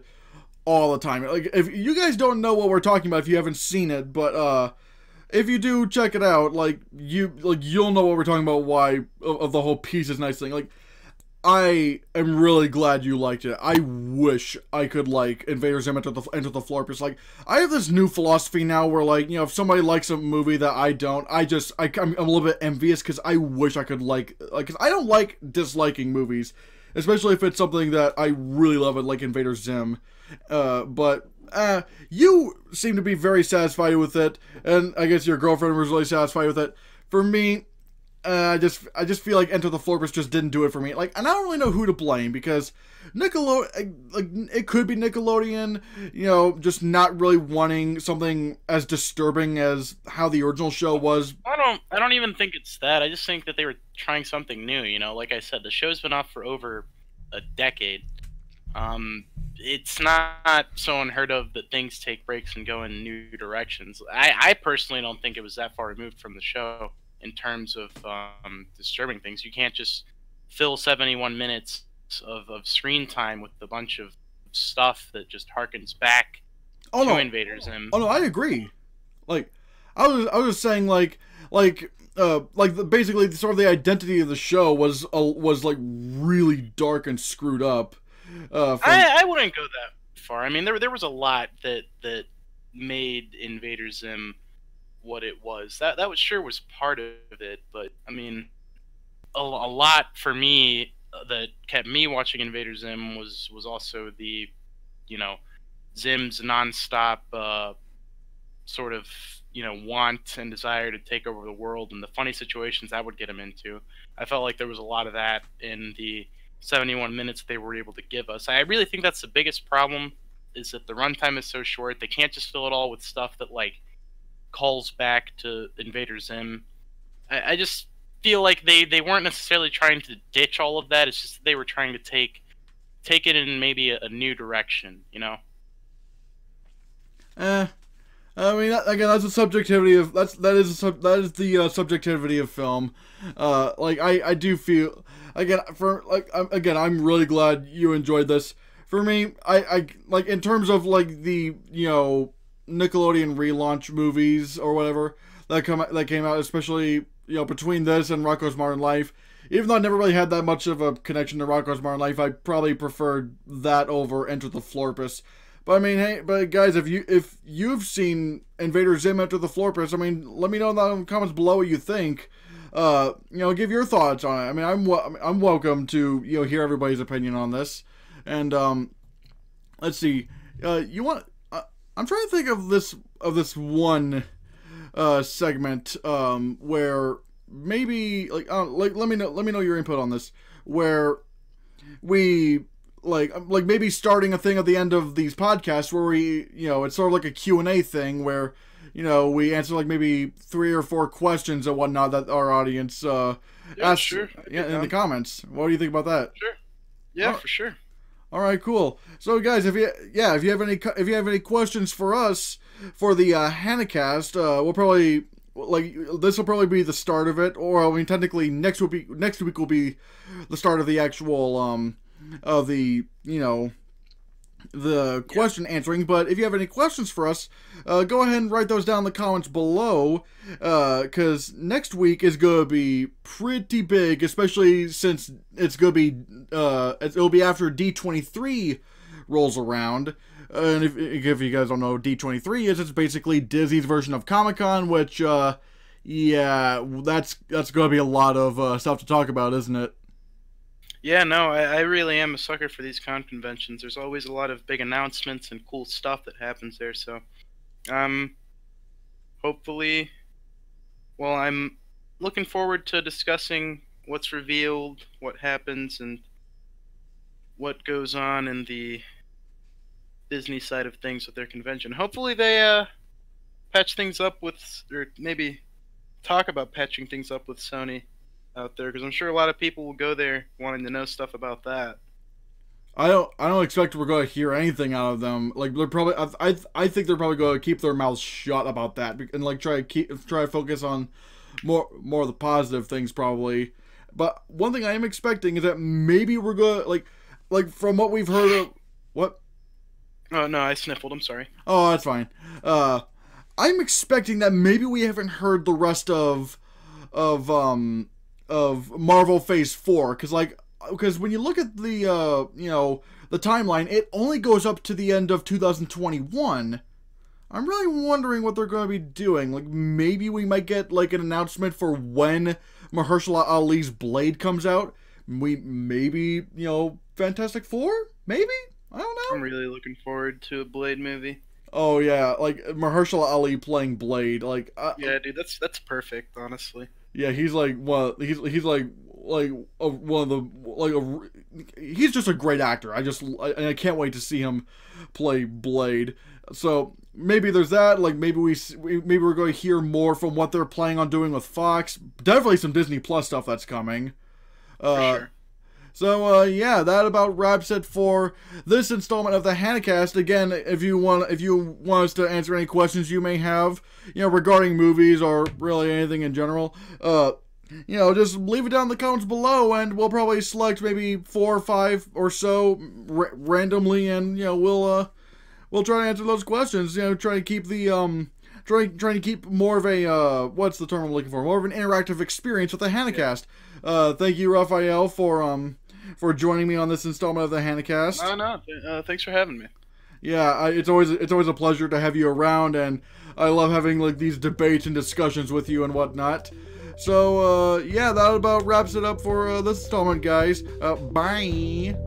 all the time. If you guys don't know what we're talking about, if you haven't seen it, but if you do, check it out. You'll know what we're talking about. Why of the whole "Peace Is Nice" thing. I am really glad you liked it. I wish I could like Invader Zim Enter the Florpus. I have this new philosophy now where if somebody likes a movie that I don't, I'm a little bit envious because I wish I could because I don't like disliking movies, especially if it's something that I really love, like Invader Zim. But you seem to be very satisfied with it, and I guess your girlfriend was really satisfied with it. For me, I just feel like Enter the Florpus just didn't do it for me. And I don't really know who to blame because Nickelodeon, it could be Nickelodeon, just not really wanting something as disturbing as how the original show was. I don't even think it's that. I just think that they were trying something new. Like I said, the show's been off for over a decade. It's not so unheard of that things take breaks and go in new directions. I personally don't think it was that far removed from the show in terms of disturbing things. You can't just fill 71 minutes of screen time with a bunch of stuff that just harkens back to Invader Zim. Oh no, I agree. I was just saying basically sort of the identity of the show was like really dark and screwed up. I wouldn't go that far. I mean, there was a lot that made Invader Zim what it was. That was part of it, but I mean, a lot for me that kept me watching Invader Zim was also the, you know, Zim's nonstop sort of, you know, want and desire to take over the world and the funny situations that would get him into. I felt like there was a lot of that in the 71 minutes they were able to give us. I really think that's the biggest problem, is that the runtime is so short. They can't just fill it all with stuff that like calls back to Invader Zim. I just feel like they weren't necessarily trying to ditch all of that. It's just that they were trying to take it in maybe a new direction, you know? I mean, again, that's a subjectivity of that is the subjectivity of film. Like I do feel I'm really glad you enjoyed this. For me, I like, in terms of like the, you know, Nickelodeon relaunch movies or whatever that came out, especially, you know, between this and Rocko's Modern Life. Even though I never really had that much of a connection to Rocko's Modern Life, I probably preferred that over Enter the Florpus. But I mean, hey, but guys, if you've seen Invader Zim, Enter the Florpus, I mean, let me know in the comments below what you think. You know, give your thoughts on it. I mean, I'm welcome to, you know, hear everybody's opinion on this. And let's see, you want? I'm trying to think of this one segment where maybe like let me know your input on this, where we like maybe starting a thing at the end of these podcasts where we, you know, it's sort of like a Q&A thing where, you know, we answer like maybe 3 or 4 questions and whatnot that our audience asks, sure. in the comments. What do you think about that? Sure. Yeah, for sure. All right, cool. So guys, if you have any questions for us for the Hannahcast, we'll probably, like, this will probably be the start of it, or I mean, technically next week will be the start of the actual of the, you know, the question answering. But if you have any questions for us, go ahead and write those down in the comments below, because next week is gonna be pretty big, especially since it's gonna be it'll be after D23 rolls around. And if you guys don't know what D23 is, it's basically Disney's version of Comic-Con, which yeah, that's gonna be a lot of stuff to talk about, isn't it? Yeah, no, I really am a sucker for these con conventions. There's always a lot of big announcements and cool stuff that happens there, so hopefully, well, I'm looking forward to discussing what's revealed, what happens, and what goes on in the Disney side of things with their convention. Hopefully they patch things up with, or maybe talk about patching things up with Sony out there, because I'm sure a lot of people will go there wanting to know stuff about that. I don't expect we're going to hear anything out of them. Like, they're probably, I think they're probably going to keep their mouths shut about that and like try to focus on more of the positive things probably. But one thing I am expecting is that maybe we're going to like from what we've heard of what. Oh no, I sniffled. I'm sorry. Oh, that's fine. I'm expecting that maybe we haven't heard the rest of Marvel Phase 4, because when you look at the you know, the timeline, it only goes up to the end of 2021. I'm really wondering what they're going to be doing. Like, maybe we might get like an announcement for when Mahershala Ali's Blade comes out. Maybe, you know, Fantastic Four? Maybe? I don't know. I'm really looking forward to a Blade movie. Oh yeah, like Mahershala Ali playing Blade. Like yeah, dude, that's perfect, honestly. Yeah, he's like he's like one of the he's just a great actor. I can't wait to see him play Blade. So maybe there's that. Like maybe we're going to hear more from what they're planning on doing with Fox. Definitely some Disney Plus stuff that's coming. For sure. So yeah, that about wraps it for this installment of the Hannahcast. Again, if you want us to answer any questions you may have, you know, regarding movies or really anything in general, you know, just leave it down in the comments below, and we'll probably select maybe 4 or 5 or so randomly, and you know, we'll try to answer those questions. You know, try to keep the trying to keep more of a what's the term I'm looking for? More of an interactive experience with the Hannahcast. Thank you, Raphael, for joining me on this installment of the Hannahcast. No, thanks for having me. Yeah, it's always a pleasure to have you around, and I love having like these debates and discussions with you and whatnot. So yeah, that about wraps it up for this installment, guys. Bye.